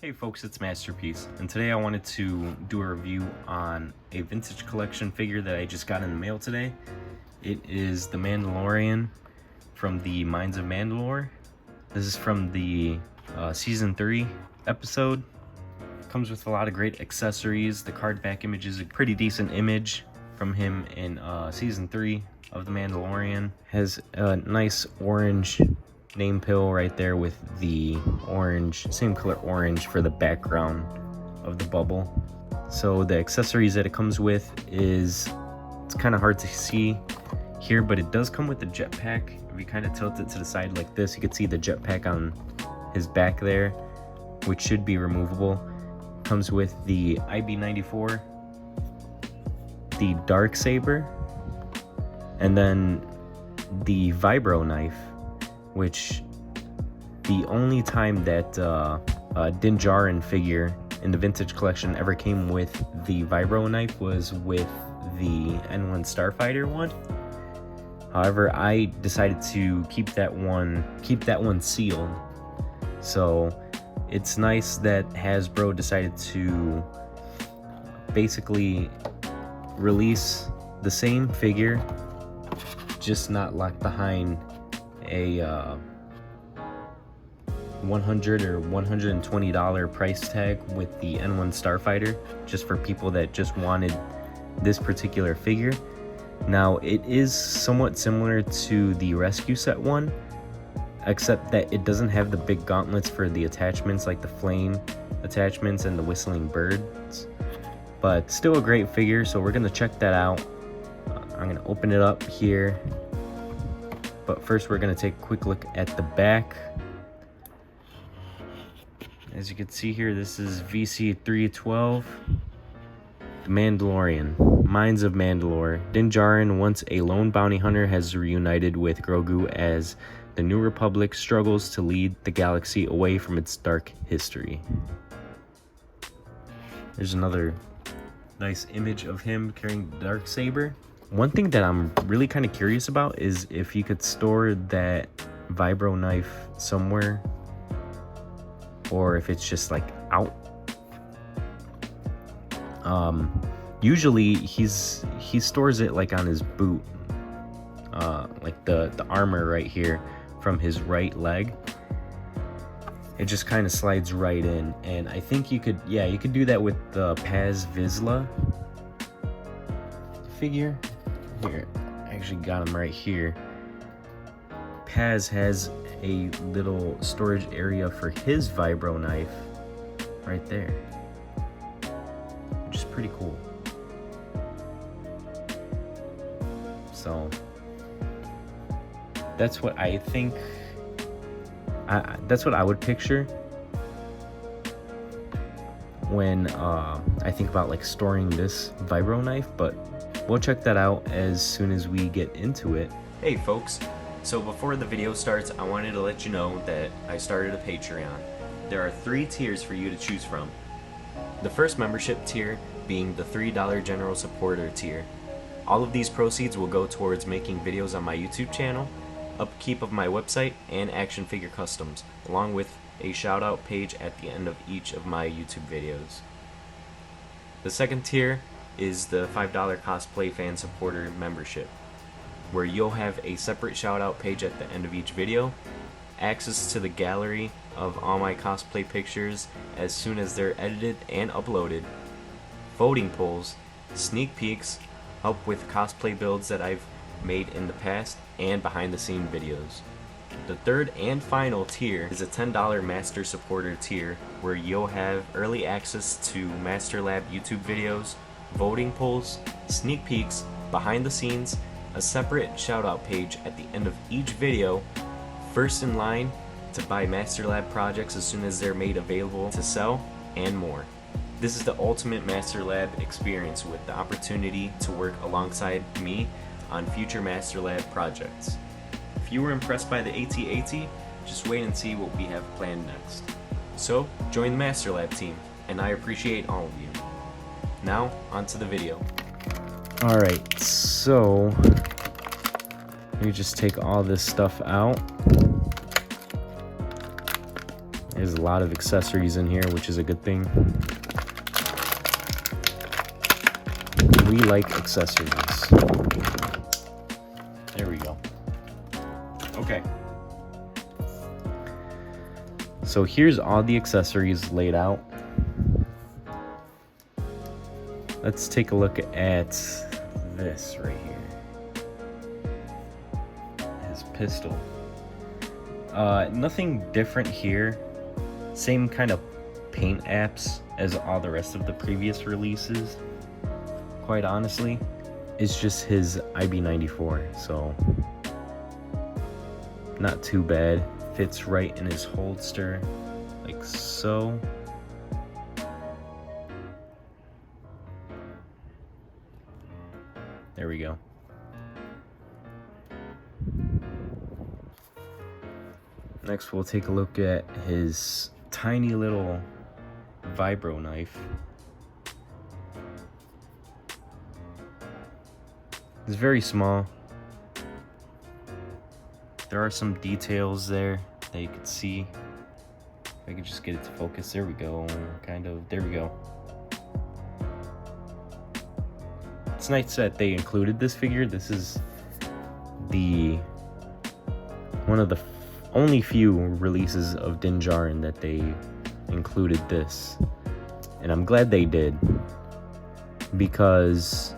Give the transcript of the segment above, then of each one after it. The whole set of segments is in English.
Hey folks, it's Masterpiece, and today I wanted to do a review on a vintage collection figure that I just got in the mail today. It is the Mandalorian from the Mines of Mandalore. This is from the Season 3 episode. Comes with a lot of great accessories. The card back image is a pretty decent image from him in Season 3 of the Mandalorian. Has a nice orange name pill right there with the orange, same color orange for the background of the bubble. So the accessories that it comes with is, it's kind of hard to see here, but it does come with a jetpack. If you kind of tilt it to the side like this, you can see the jetpack on his back there, which should be removable. Comes with the IB-94, the dark saber, and then the vibro knife, which the only time that Din Djarin figure in the vintage collection ever came with the vibro knife was with the N-1 Starfighter one. However, I decided to keep that one sealed. So it's nice that Hasbro decided to basically release the same figure, just not locked behind a $100 or $120 price tag with the N-1 Starfighter, just for people that just wanted this particular figure. Now, it is somewhat similar to the rescue set one, except that it doesn't have the big gauntlets for the attachments like the flame attachments and the whistling birds, but still a great figure. So we're gonna check that out. I'm gonna open it up here, but first we're going to take a quick look at the back. As you can see here, this is VC 312, the Mandalorian, Mines of Mandalore. Din Djarin, once a lone bounty hunter, has reunited with Grogu as the New Republic struggles to lead the galaxy away from its dark history. There's another nice image of him carrying the dark saber. One thing that I'm really kind of curious about is if you could store that vibro knife somewhere, or if it's just like out. Usually he stores it like on his boot, like the armor right here from his right leg. It just kind of slides right in, and I think you could do that with the Paz Vizsla figure. Here, I actually got him right here. Paz has a little storage area for his vibro knife right there, which is pretty cool. So that's what I think. That's what I would picture when I think about like storing this vibro knife, but we'll check that out as soon as we get into it. Hey folks, so before the video starts, I wanted to let you know that I started a Patreon. There are 3 tiers for you to choose from. The first membership tier being the $3 general supporter tier. All of these proceeds will go towards making videos on my YouTube channel, upkeep of my website, and action figure customs, along with a shout out page at the end of each of my YouTube videos. The second tier is the $5 cosplay fan supporter membership, where you'll have a separate shout out page at the end of each video, access to the gallery of all my cosplay pictures as soon as they're edited and uploaded, voting polls, sneak peeks, help with cosplay builds that I've made in the past, and behind the scene videos. The third and final tier is a $10 master supporter tier, where you'll have early access to MASTERLAB YouTube videos, voting polls, sneak peeks, behind the scenes, a separate shout out page at the end of each video, first in line to buy MASTERLAB projects as soon as they're made available to sell, and more. This is the ultimate MASTERLAB experience, with the opportunity to work alongside me on future MASTERLAB projects. If you were impressed by the AT-AT, just wait and see what we have planned next. So join the MASTERLAB team, and I appreciate all of you. Now, onto the video. Alright, so let me just take all this stuff out. There's a lot of accessories in here, which is a good thing. We like accessories. There we go. Okay. So here's all the accessories laid out. Let's take a look at this right here. His pistol. Nothing different here. Same kind of paint apps as all the rest of the previous releases. Quite honestly, it's just his IB94, so not too bad. Fits right in his holster, like so. There we go. Next, we'll take a look at his tiny little vibro knife. It's very small. There are some details there that you can see. If I could just get it to focus. There we go. Kind of. There we go. It's nice that they included this figure. This is one of the only few releases of Din Djarin that they included this. And I'm glad they did, because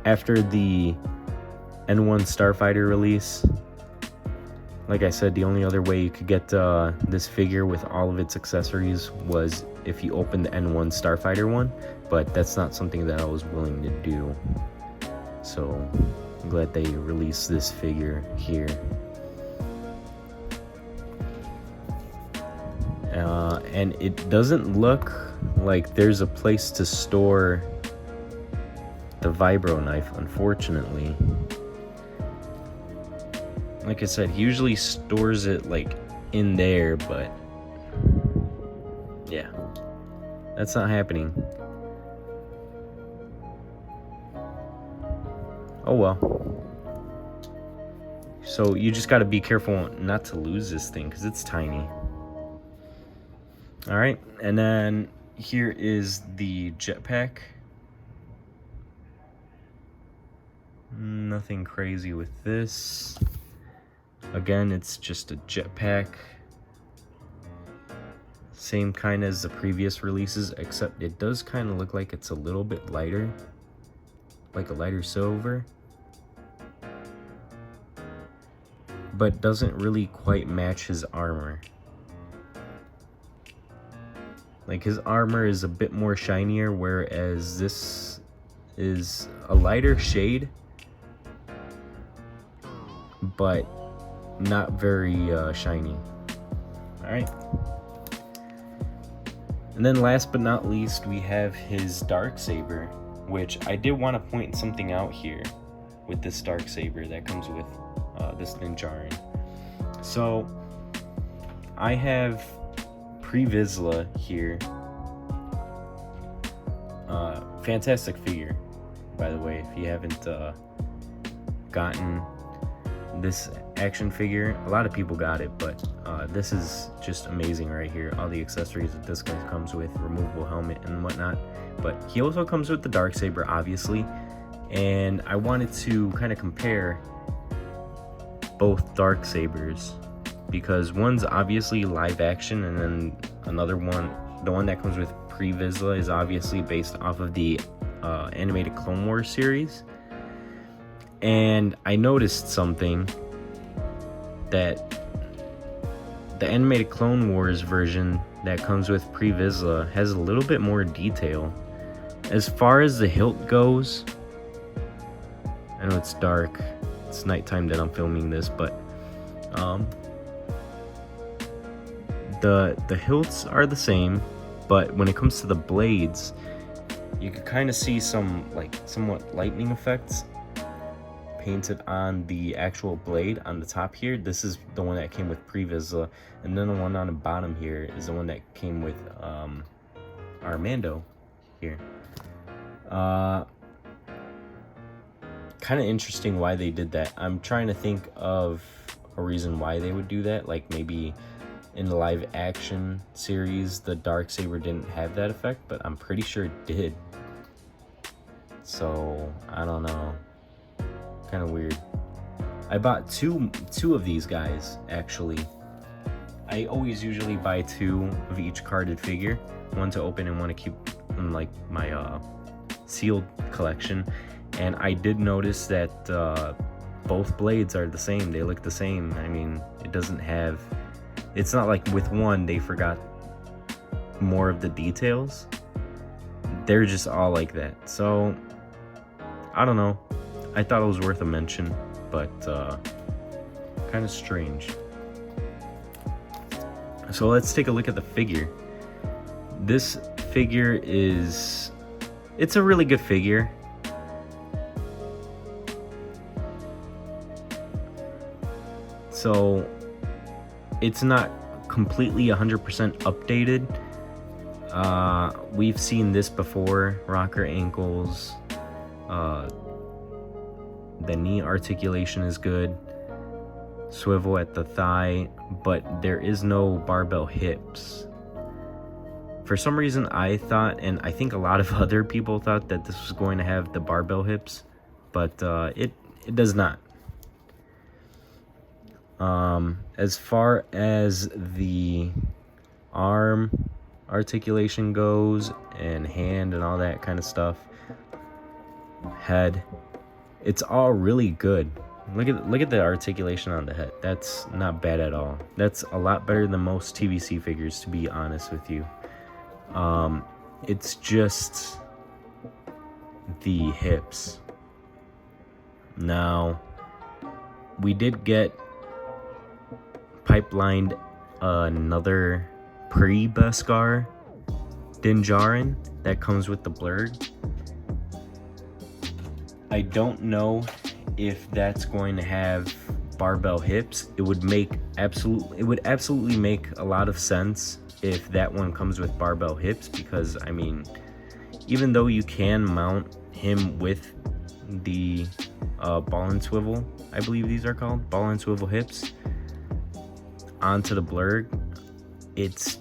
after the N-1 Starfighter release, like I said, the only other way you could get this figure with all of its accessories was if you opened the N-1 Starfighter one, but that's not something that I was willing to do. So I'm glad they released this figure here. And it doesn't look like there's a place to store the vibro knife, unfortunately. Like I said, he usually stores it like in there, but yeah, that's not happening. Oh well. So you just got to be careful not to lose this thing, because it's tiny. All right, and then here is the jetpack. Nothing crazy with this. Again, it's just a jetpack. Same kind as the previous releases, except it does kind of look like it's a little bit lighter, like a lighter silver, but doesn't really quite match his armor. Like, his armor is a bit more shinier, whereas this is a lighter shade, but not very shiny. All right. And then last but not least, we have his Darksaber, which I did want to point something out here with this Darksaber that comes with this Din Djarin. So I have Pre-Vizsla here. Fantastic figure, by the way. If you haven't gotten this action figure, a lot of people got it, but this is just amazing right here. All the accessories that this guy comes with, removable helmet and whatnot. But he also comes with the Darksaber, obviously, and I wanted to kind of compare both Darksabers, because one's obviously live action, and then another one, the one that comes with Pre-Vizsla, is obviously based off of the animated Clone Wars series. And I noticed something, that the animated Clone Wars version that comes with Pre-Vizsla has a little bit more detail. As far as the hilt goes, I know it's dark, it's nighttime that I'm filming this, but the hilts are the same, but when it comes to the blades, you can kind of see some like somewhat lightning effects painted on the actual blade on the top here. This is the one that came with Pre-Vizsla, and then the one on the bottom here is the one that came with our Mando here. Kind of interesting why they did that. I'm trying to think of a reason why they would do that, like maybe in the live action series, the Darksaber didn't have that effect, but I'm pretty sure it did. So I don't know, kind of weird. I bought two of these guys actually. I always usually buy 2 of each carded figure, one to open and one to keep in like my sealed collection. And I did notice that both blades are the same. They look the same. I mean, it doesn't have, it's not like with one they forgot more of the details. They're just all like that. So I don't know, I thought it was worth a mention, but kind of strange. So let's take a look at the figure. This figure is, it's a really good figure. So it's not completely 100% updated. We've seen this before, rocker ankles, the knee articulation is good, swivel at the thigh, but there is no barbell hips. For some reason I thought, and I think a lot of other people thought, that this was going to have the barbell hips, but it does not. As far as the arm articulation goes, and hand and all that kind of stuff, head, it's all really good. Look at the articulation on the head. That's not bad at all. That's a lot better than most TVC figures, to be honest with you. It's just the hips. Now, we did get pipelined another pre-Beskar Din Djarin that comes with the blurred. I don't know if that's going to have barbell hips. It would absolutely make a lot of sense if that one comes with barbell hips, because I mean, even though you can mount him with the ball and swivel, I believe these are called ball and swivel hips, onto the blurred, it's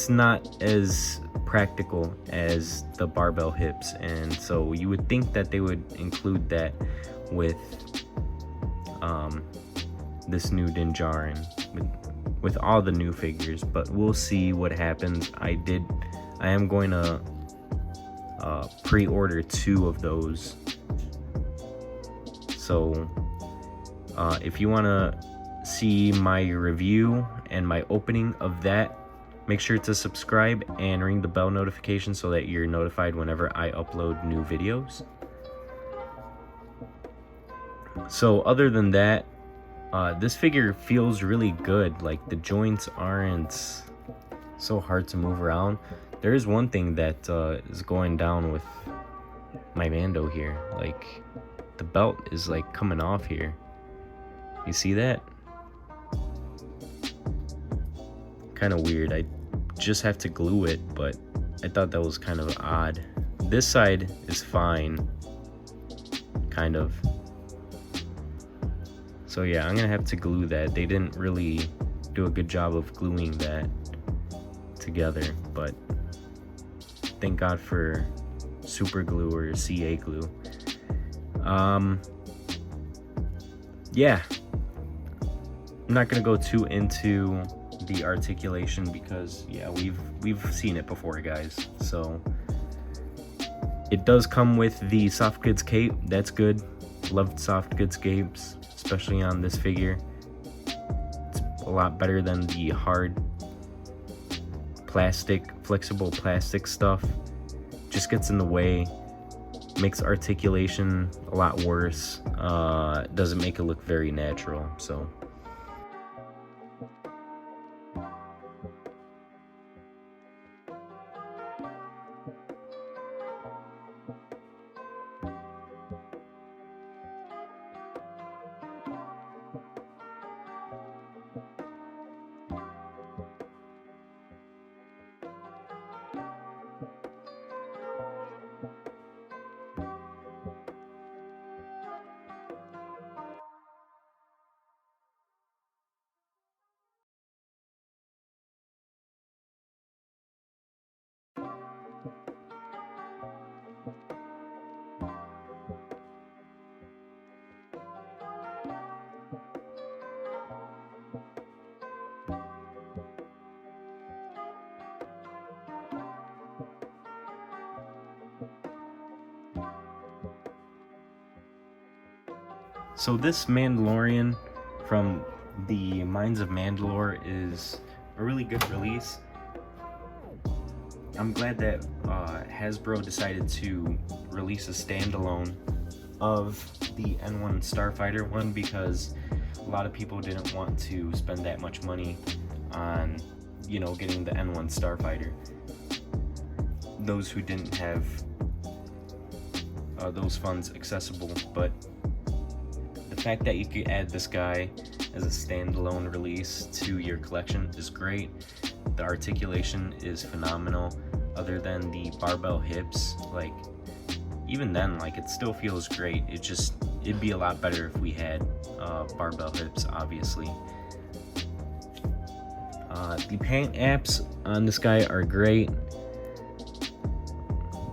not as practical as the barbell hips. And so you would think that they would include that with this new Din Djarin, with all the new figures, but we'll see what happens. I am going to pre-order 2 of those. So if you want to see my review and my opening of that, make sure to subscribe and ring the bell notification so that you're notified whenever I upload new videos. So other than that, this figure feels really good. Like, the joints aren't so hard to move around. There is one thing that is going down with my Mando here. Like, the belt is like coming off here. You see that? Kind of weird. I just have to glue it, but I thought that was kind of odd. This side is fine, kind of. So yeah, I'm gonna have to glue that. They didn't really do a good job of gluing that together, but thank God for super glue or CA glue. Yeah, I'm not gonna go too into the articulation because yeah, we've seen it before, guys. So it does come with the soft goods cape. That's good. Loved soft goods capes, especially on this figure. It's a lot better than the hard plastic, flexible plastic stuff. Just gets in the way, makes articulation a lot worse. Doesn't make it look very natural. So So this Mandalorian from the Mines of Mandalore is a really good release. I'm glad that Hasbro decided to release a standalone of the N-1 Starfighter one, because a lot of people didn't want to spend that much money on, you know, getting the N-1 Starfighter. Those who didn't have those funds accessible, but the fact that you could add this guy as a standalone release to your collection is great. The articulation is phenomenal. Other than the barbell hips, like, even then, like, it still feels great. It'd be a lot better if we had barbell hips, obviously. The paint apps on this guy are great.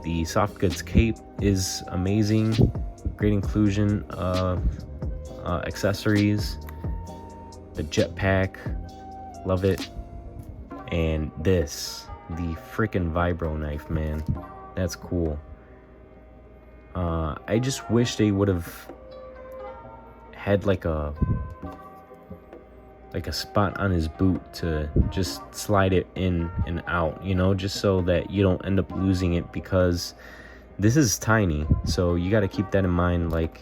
The soft goods cape is amazing. Great inclusion of accessories. The jetpack, love it. And this, the freaking vibro knife, man, that's cool. I just wish they would have had like a spot on his boot to just slide it in and out, you know, just so that you don't end up losing it, because this is tiny. So you got to keep that in mind. Like,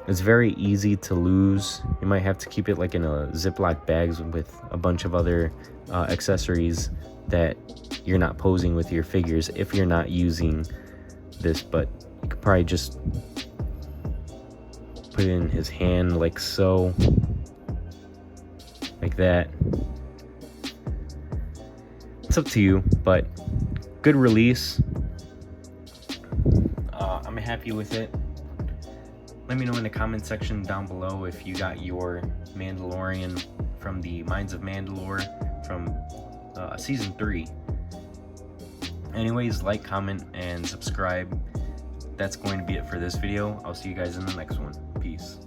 it's very easy to lose. You might have to keep it like in a Ziploc bags with a bunch of other accessories that you're not posing with your figures if you're not using this. But you could probably just put it in his hand like so, like that. It's up to you, but good release. I'm happy with it. Let me know in the comment section down below if you got your Mandalorian from the Mines of Mandalore from season 3. Anyways, like, comment, and subscribe. That's going to be it for this video. I'll see you guys in the next one. Peace.